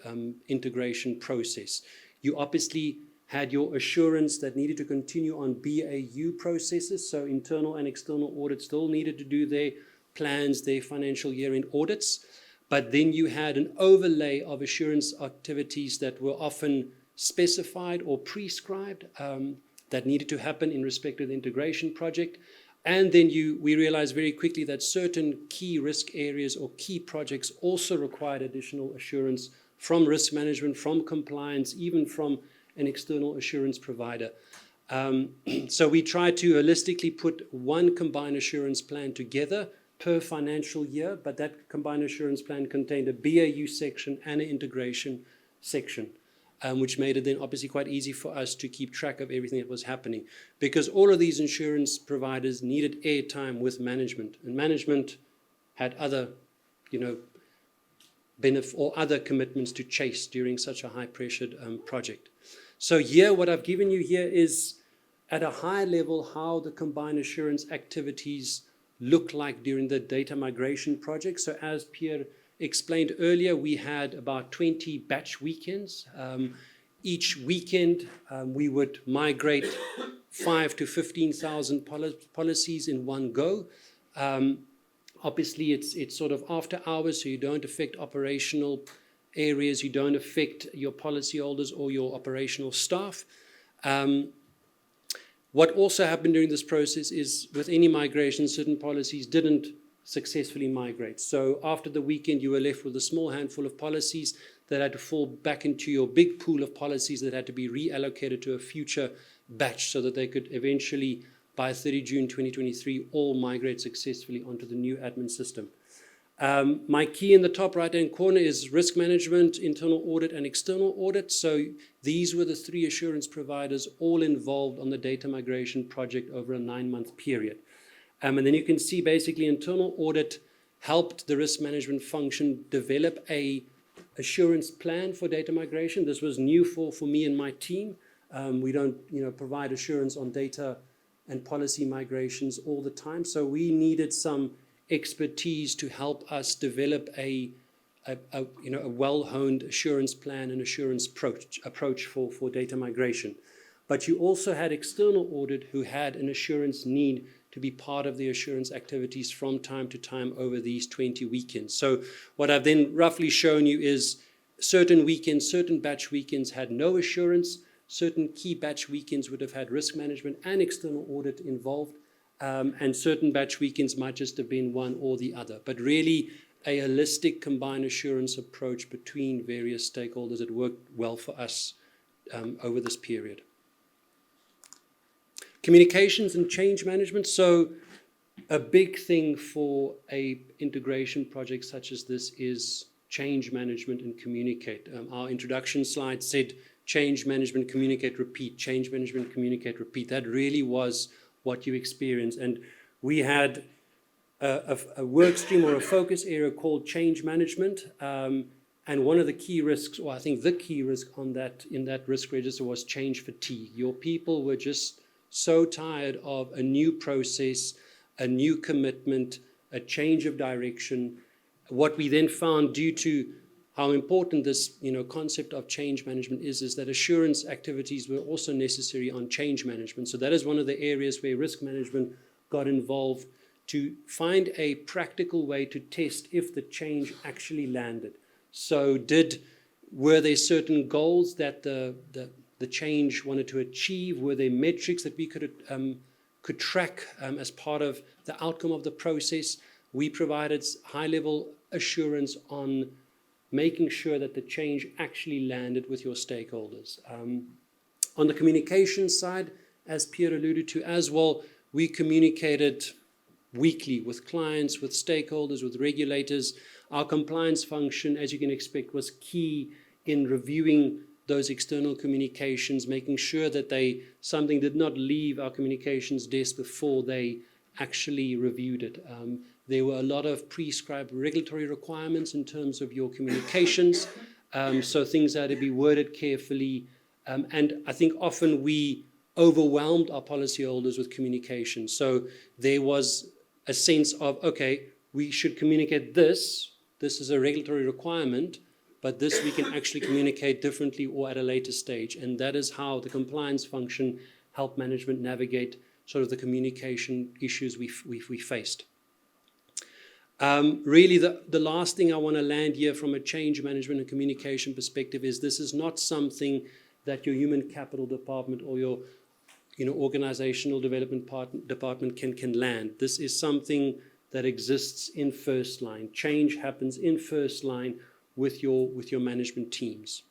integration process. You obviously had your assurance that needed to continue on BAU processes, so internal and external audits still needed to do their plans, their financial year-end audits. But then you had an overlay of assurance activities that were often specified or prescribed that needed to happen in respect of the integration project. And then we realized very quickly that certain key risk areas or key projects also required additional assurance from risk management, from compliance, even from an external assurance provider. So we tried to holistically put one combined assurance plan together per financial year, but that combined assurance plan contained a BAU section and an integration section, which made it then obviously quite easy for us to keep track of everything that was happening, because all of these insurance providers needed airtime with management, and management had other, benefit or other commitments to chase during such a high-pressured project. So here, what I've given you here is at a high level how the combined assurance activities look like during the data migration project. So as Pierre explained earlier, we had about 20 batch weekends. Each weekend, we would migrate 5,000 to 15,000 policies in one go. Obviously, it's sort of after hours, so you don't affect operational areas, you don't affect your policyholders or your operational staff. What also happened during this process is with any migration, certain policies didn't successfully migrate. So after the weekend, you were left with a small handful of policies that had to fall back into your big pool of policies that had to be reallocated to a future batch so that they could eventually, by 30 June 2023, all migrate successfully onto the new admin system. My key in the top right-hand corner is risk management, internal audit, and external audit. So these were the three assurance providers all involved on the data migration project over a 9-month period. And then you can see basically internal audit helped the risk management function develop a assurance plan for data migration. This was new for me and my team. We don't provide assurance on data and policy migrations all the time. So we needed some expertise to help us develop a well-honed assurance plan and assurance approach for data migration. But you also had external audit who had an assurance need to be part of the assurance activities from time to time over these 20 weekends. So what I've then roughly shown you is certain weekends, certain batch weekends had no assurance, certain key batch weekends would have had risk management and external audit involved, and certain batch weekends might just have been one or the other. But really a holistic combined assurance approach between various stakeholders that worked well for us over this period. Communications and change management. So a big thing for a integration project such as this is change management and communicate. Our introduction slide said change management, communicate, repeat. Change management, communicate, repeat. That really was what you experienced. And we had a work stream or a focus area called change management. And one of the key risks, or I think the key risk on that in that risk register was change fatigue. Your people were just so tired of a new process, a new commitment, a change of direction. What we then found, due to how important this concept of change management is that assurance activities were also necessary on change management. So that is one of the areas where risk management got involved to find a practical way to test if the change actually landed. So were there certain goals that the change wanted to achieve? Were there metrics that we could track as part of the outcome of the process? We provided high-level assurance on making sure that the change actually landed with your stakeholders. On the communication side, as Pierre alluded to as well, we communicated weekly with clients, with stakeholders, with regulators. Our compliance function, as you can expect, was key in reviewing those external communications, making sure that something did not leave our communications desk before they actually reviewed it. There were a lot of prescribed regulatory requirements in terms of your communications, so things had to be worded carefully. And I think often we overwhelmed our policyholders with communication. So there was a sense of, okay, we should communicate this. This is a regulatory requirement, but this we can actually communicate differently or at a later stage. And that is how the compliance function helped management navigate sort of the communication issues we faced. Really, the last thing I want to land here from a change management and communication perspective is this is not something that your human capital department or your organizational development department can land. This is something that exists in first line. Change happens in first line with your management teams.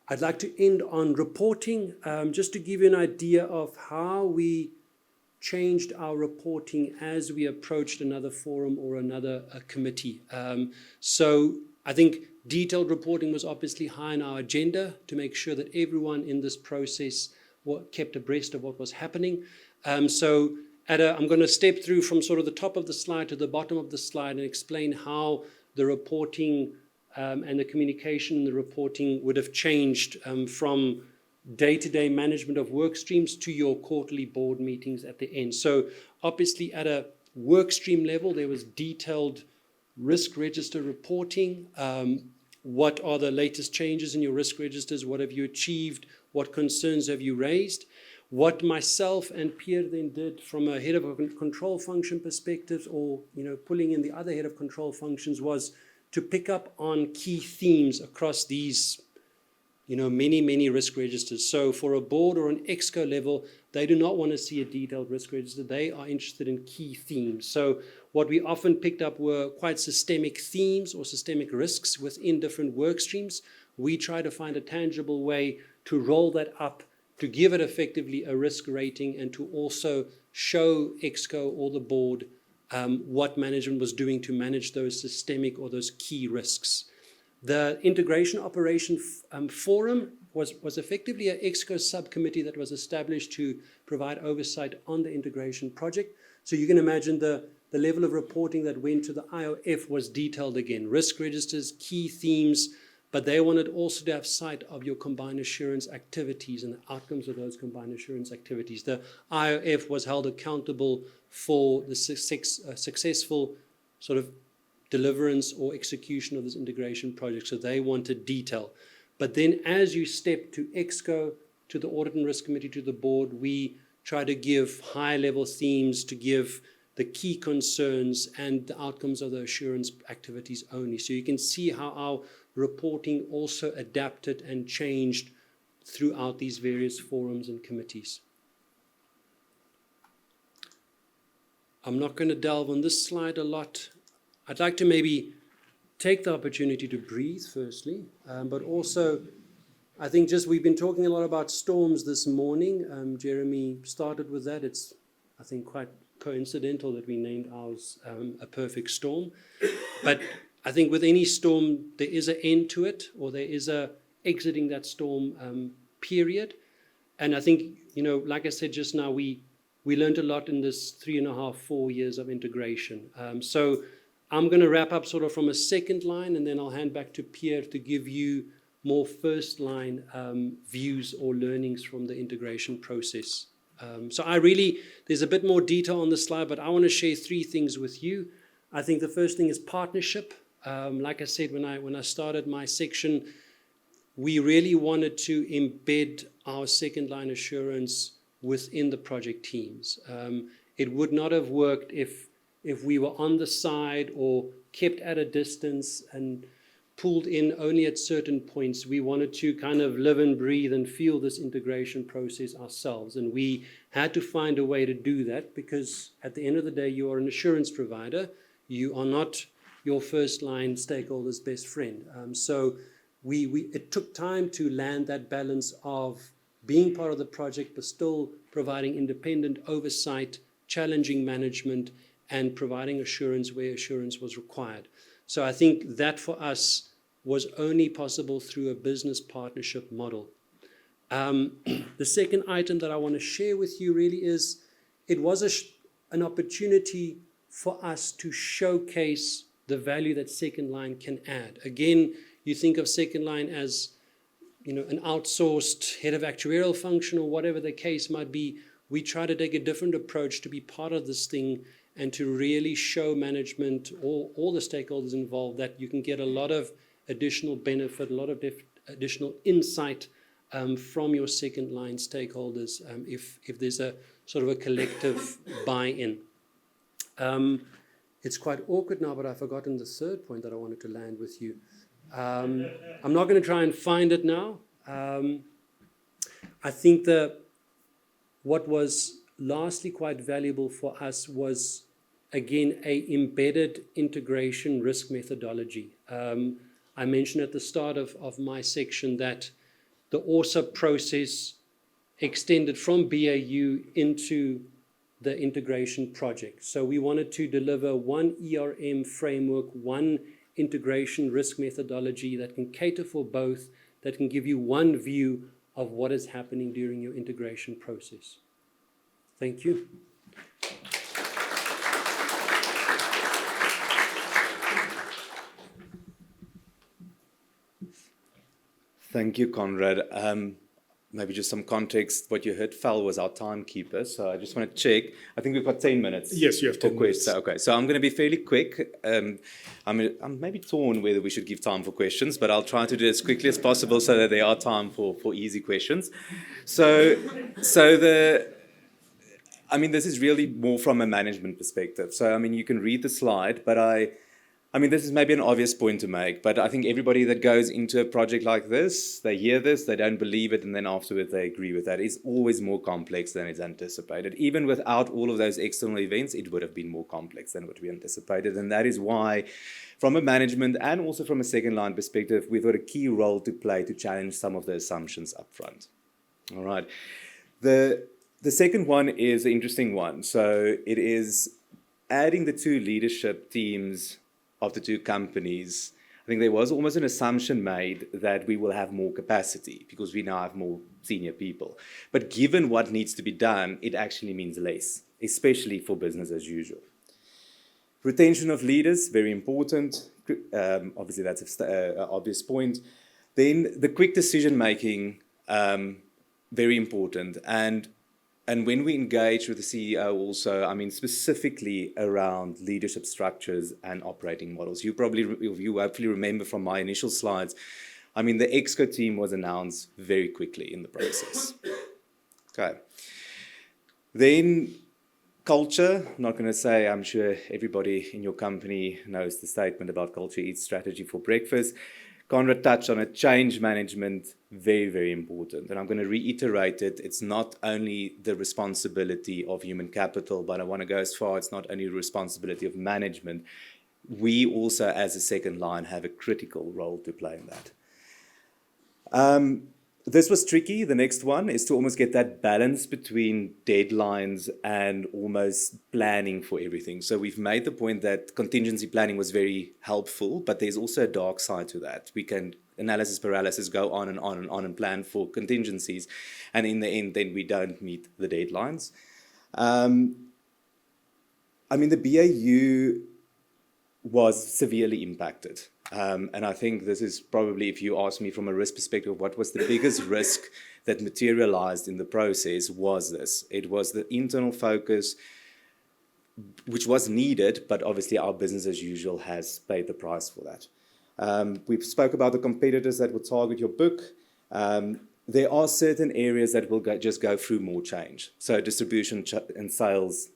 I'd like to end on reporting, just to give you an idea of how we changed our reporting as we approached another forum or another committee. So I think detailed reporting was obviously high on our agenda to make sure that everyone in this process kept abreast of what was happening. So I'm going to step through from sort of the top of the slide to the bottom of the slide and explain how the reporting and the communication in the reporting would have changed from day-to-day management of work streams to your quarterly board meetings at the end. So obviously at a work stream level, there was detailed risk register reporting. What are the latest changes in your risk registers? What have you achieved? What concerns have you raised? What myself and Pierre then did from a head of a control function perspective, or pulling in the other head of control functions, was to pick up on key themes across these many risk registers. So for a board or an exco level, they do not want to see a detailed risk register. They are interested in key themes. So what we often picked up were quite systemic themes or systemic risks within different work streams. We try to find a tangible way to roll that up, to give it effectively a risk rating, and to also show ExCo or the board what management was doing to manage those systemic or those key risks. The Integration Operation Forum was effectively an ExCo subcommittee that was established to provide oversight on the integration project. So you can imagine the level of reporting that went to the IOF was detailed again. Risk registers, key themes, but they wanted also to have sight of your combined assurance activities and the outcomes of those combined assurance activities. The IOF was held accountable for the successful sort of deliverance or execution of this integration project, so they wanted detail. But then as you step to ExCo, to the Audit and Risk Committee, to the board, we try to give high-level themes, to give the key concerns and the outcomes of the assurance activities only. So you can see how our reporting also adapted and changed throughout these various forums and committees. I'm not going to delve on this slide a lot. I'd like to maybe take the opportunity to breathe firstly, but also I think just we've been talking a lot about storms this morning. Jeremy started with that. It's, I think, quite coincidental that we named ours A Perfect Storm. But I think with any storm, there is an end to it, or there is a exiting that storm period. And I think, you know, like I said just now, we learned a lot in this 3.5, 4 years of integration. So I'm going to wrap up sort of from a second line, and then I'll hand back to Pierre to give you more first line views or learnings from the integration process. So there's a bit more detail on the slide, but I want to share 3 things with you. I think the first thing is partnership. Like I said, when I started my section, we really wanted to embed our second line assurance within the project teams. It would not have worked if we were on the side or kept at a distance and pulled in only at certain points. We wanted to kind of live and breathe and feel this integration process ourselves. And we had to find a way to do that, because at the end of the day, you are an assurance provider. You are not your first line stakeholder's best friend. So it took time to land that balance of being part of the project, but still providing independent oversight, challenging management, and providing assurance where assurance was required. So I think that for us was only possible through a business partnership model. The second item that I want to share with you really is, it was an opportunity for us to showcase the value that second line can add. Again, you think of second line as, you know, an outsourced head of actuarial function or whatever the case might be. We try to take a different approach to be part of this thing and to really show management, all the stakeholders involved, that you can get a lot of additional benefit, a lot of additional insight from your second line stakeholders if there's a sort of a collective buy-in. It's quite awkward now, but I've forgotten the third point that I wanted to land with you. I'm not going to try and find it now. I think what was lastly quite valuable for us was, again, a embedded integration risk methodology. I mentioned at the start of my section that the ORSA process extended from BAU into the integration project. So we wanted to deliver one ERM framework, one integration risk methodology that can cater for both, that can give you one view of what is happening during your integration process. Thank you. Thank you, Conrad. Maybe just some context. What you heard, Val, was our timekeeper. So I just want to check. I think we've got 10 minutes. Yes, you have 10 minutes. Okay, so I'm going to be fairly quick. I'm maybe torn whether we should give time for questions, but I'll try to do it as quickly as possible so that there are time for easy questions. So this is really more from a management perspective. So, you can read the slide, but I mean, this is maybe an obvious point to make, but I think everybody that goes into a project like this, they hear this, they don't believe it, and then afterwards they agree with that. It's always more complex than it's anticipated. Even without all of those external events, it would have been more complex than what we anticipated. And that is why, from a management and also from a second line perspective, we've got a key role to play to challenge some of the assumptions up front. All right. The second one is an interesting one. So it is adding the two leadership teams of the two companies. I think there was almost an assumption made that we will have more capacity because we now have more senior people. But given what needs to be done, it actually means less, especially for business as usual. Retention of leaders, very important. Obviously, that's an obvious point. Then the quick decision making, very important. And when we engage with the CEO also, I mean, specifically around leadership structures and operating models. You hopefully remember from my initial slides, I mean, the ExCo team was announced very quickly in the process. Okay. Then culture, I'm not going to say, I'm sure everybody in your company knows the statement about culture eats strategy for breakfast. Conrad touched on it, change management, very, very important. And I'm going to reiterate it. It's not only the responsibility of human capital, but I want to go as far, it's not only the responsibility of management. We also, as a second line, have a critical role to play in that. This was tricky. The next one is to almost get that balance between deadlines and almost planning for everything. So we've made the point that contingency planning was very helpful, but there's also a dark side to that. We can analysis paralysis go on and on and on and plan for contingencies, and in the end, then we don't meet the deadlines. I mean, the BAU was severely impacted. And I think this is probably, if you ask me from a risk perspective, what was the biggest risk that materialized in the process was this. It was the internal focus, which was needed, but obviously our business as usual has paid the price for that. We spoke about the competitors that will target your book. There are certain areas that will just go through more change. So distribution and sales,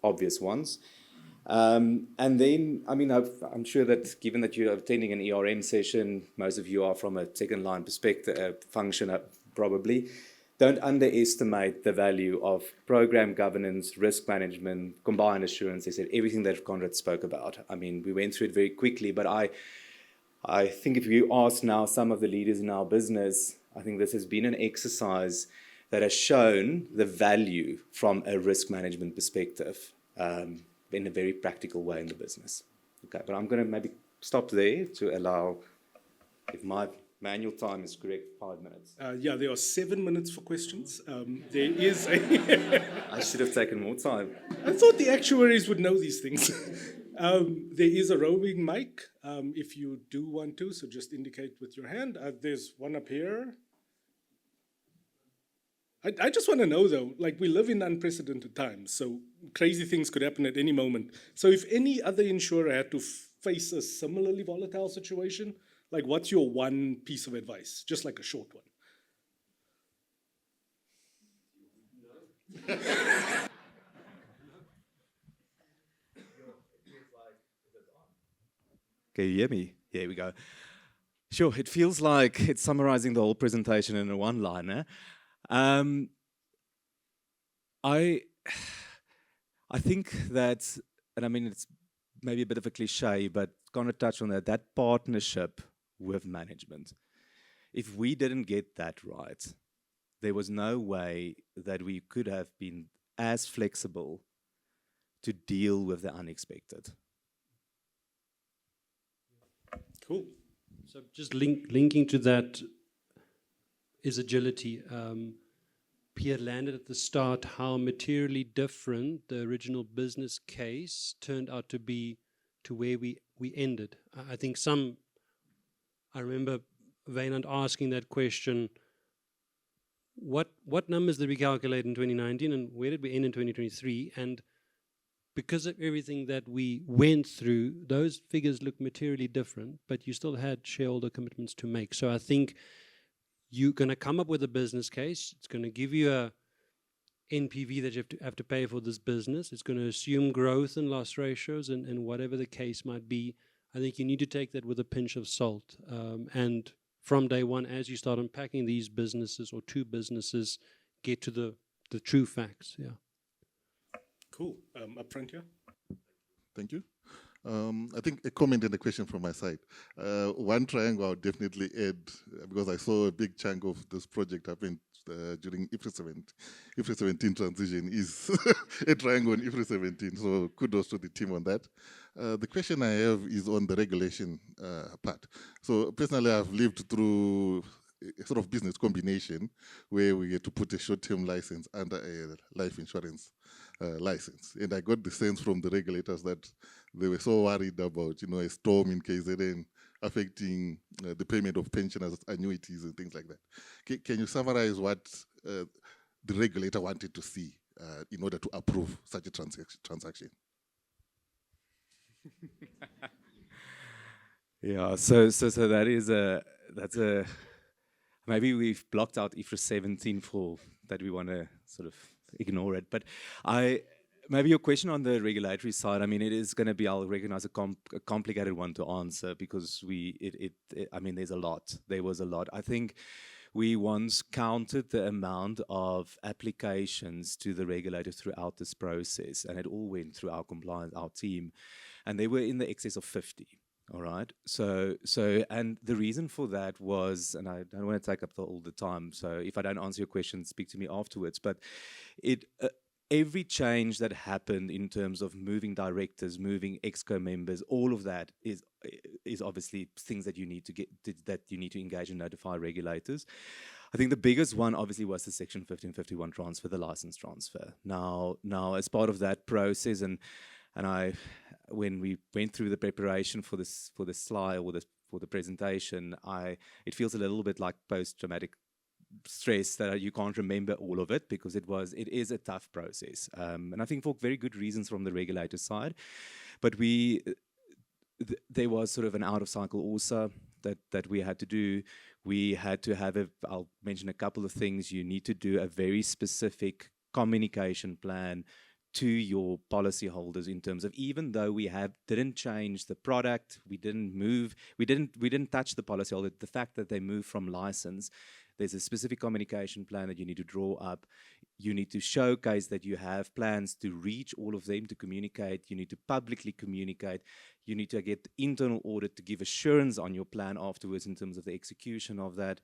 obvious ones. And then, I mean, I'm sure that given that you're attending an ERM session, most of you are from a second line perspective, function probably, don't underestimate the value of program governance, risk management, combined assurance. They said everything that Conrad spoke about. I mean, we went through it very quickly, but I think if you ask now some of the leaders in our business, I think this has been an exercise that has shown the value from a risk management perspective. In a very practical way in the business. Okay, but I'm going to maybe stop there to allow, if my manual time is correct, 5 minutes. Yeah, there are 7 minutes for questions. There is a... I should have taken more time. I thought the actuaries would know these things. There is a roving mic if you do want to, so just indicate with your hand. There's one up here. I just want to know, though, like we live in unprecedented times, so crazy things could happen at any moment. So if any other insurer had to face a similarly volatile situation, like what's your one piece of advice? Just like a short one. Can you hear me? Here we go. Sure, it feels like it's summarizing the whole presentation in a one-liner. I think that, and I mean, it's maybe a bit of a cliche, but Conrad touched on that partnership with management. If we didn't get that right, there was no way that we could have been as flexible to deal with the unexpected. Cool. So just linking to that is agility. Pierre landed at the start how materially different the original business case turned out to be to where we ended. I think I remember Wynand asking that question, what numbers did we calculate in 2019 and where did we end in 2023? And because of everything that we went through, those figures look materially different, but you still had shareholder commitments to make. So I think you're going to come up with a business case. It's going to give you a NPV that you have to pay for this business. It's going to assume growth and loss ratios and whatever the case might be. I think you need to take that with a pinch of salt. And from day one, as you start unpacking these businesses or two businesses, get to the true facts. Yeah. Cool. Up front here. Thank you. I think a comment and a question from my side. One triangle I would definitely add, because I saw a big chunk of this project happened during IFRS 17 transition, is a triangle in IFRS 17. So kudos to the team on that. The question I have is on the regulation part. So personally, I've lived through a sort of business combination where we get to put a short-term license under a life insurance license. And I got the sense from the regulators that they were so worried about, a storm in KZN affecting the payment of pensioners' annuities and things like that. Can you summarize what the regulator wanted to see in order to approve such a transaction? Yeah, so that's a maybe we've blocked out IFRS 17 for that we want to sort of ignore it. But maybe your question on the regulatory side, I mean, it is going to be, I'll recognize, a complicated one to answer because I mean, there's a lot. There was a lot. I think we once counted the amount of applications to the regulator throughout this process, and it all went through our compliance, our team, and they were in the excess of 50. All right. So, and the reason for that was, and I don't want to take up all the time. So, if I don't answer your question, speak to me afterwards. But every change that happened in terms of moving directors, moving exco members, all of that is obviously things that you need to engage and notify regulators. I think the biggest one obviously was the Section 1551 transfer, the license transfer. Now, as part of that process, and when we went through the preparation for the slide or for the presentation, it feels a little bit like post-traumatic stress that you can't remember all of it because it is a tough process, and I think for very good reasons from the regulator side. But there was sort of an out of cycle also that we had to do. We had to have I'll mention a couple of things. You need to do a very specific communication plan to your policyholders in terms of, even though we didn't change the product, we didn't touch the policyholder, the fact that they moved from license, there's a specific communication plan that you need to draw up. You need to showcase that you have plans to reach all of them, to communicate. You need to publicly communicate. You need to get internal audit to give assurance on your plan afterwards in terms of the execution of that.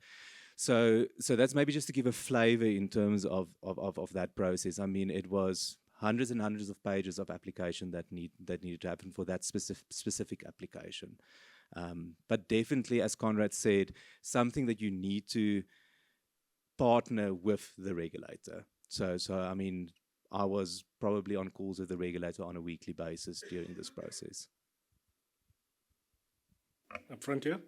So that's maybe just to give a flavor in terms of that process. I mean, it was hundreds and hundreds of pages of application that needed to happen for that specific application. But definitely, as Conrad said, something that you need to partner with the regulator. So I mean, I was probably on calls with the regulator on a weekly basis during this process. Up front here.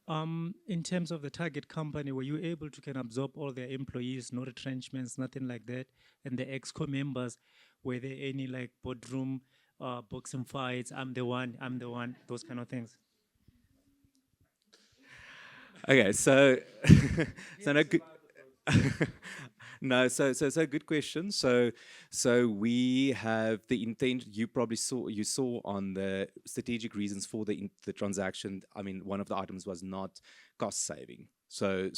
In terms of the target company, were you able to absorb all their employees, no retrenchments, nothing like that? And the exco members, were there any like boardroom boxing fights, I'm the one, those kind of things? Okay, so no good. No, so good question. So we have the intent. You saw on the strategic reasons for the transaction. I mean, one of the items was not cost saving. So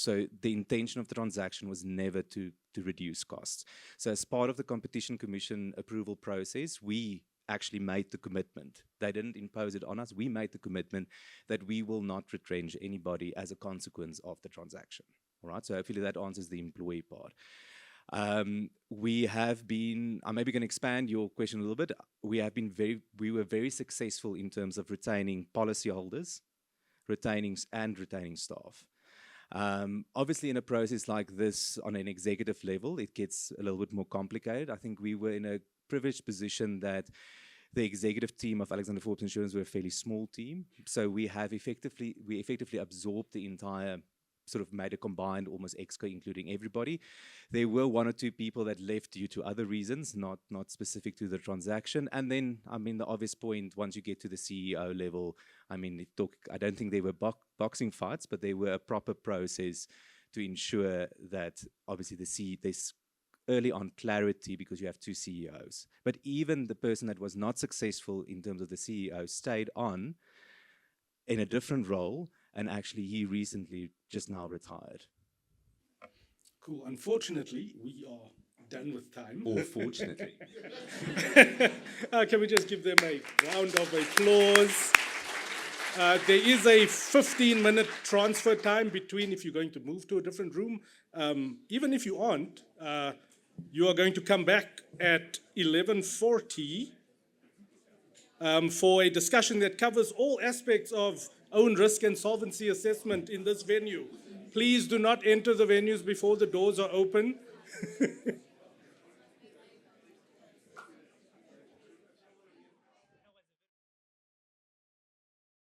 the intention of the transaction was never to reduce costs. So as part of the Competition Commission approval process, we actually made the commitment. They didn't impose it on us. We made the commitment that we will not retrench anybody as a consequence of the transaction. All right. So hopefully that answers the employee part. We have been, I'm maybe going to expand your question a little bit. We were very successful in terms of retaining policyholders, retaining staff. Obviously, in a process like this, on an executive level, it gets a little bit more complicated. I think we were in a privileged position that the executive team of Alexander Forbes Insurance were a fairly small team. So we effectively absorbed the entire, sort of made a combined almost exco, including everybody. There were one or two people that left due to other reasons, not specific to the transaction. And then, I mean, the obvious point, once you get to the CEO level, I mean, I don't think there were boxing fights, but there were a proper process to ensure that obviously early on clarity because you have two CEOs. But even the person that was not successful in terms of the CEO stayed on in a different role, and actually he recently just now retired. Cool. Unfortunately, we are done with time. Or fortunately. Can we just give them a round of applause? There is a 15-minute transfer time between if you're going to move to a different room. Even if you aren't, you are going to come back at 11:40 for a discussion that covers all aspects of own risk and solvency assessment in this venue. Please do not enter the venues before the doors are open.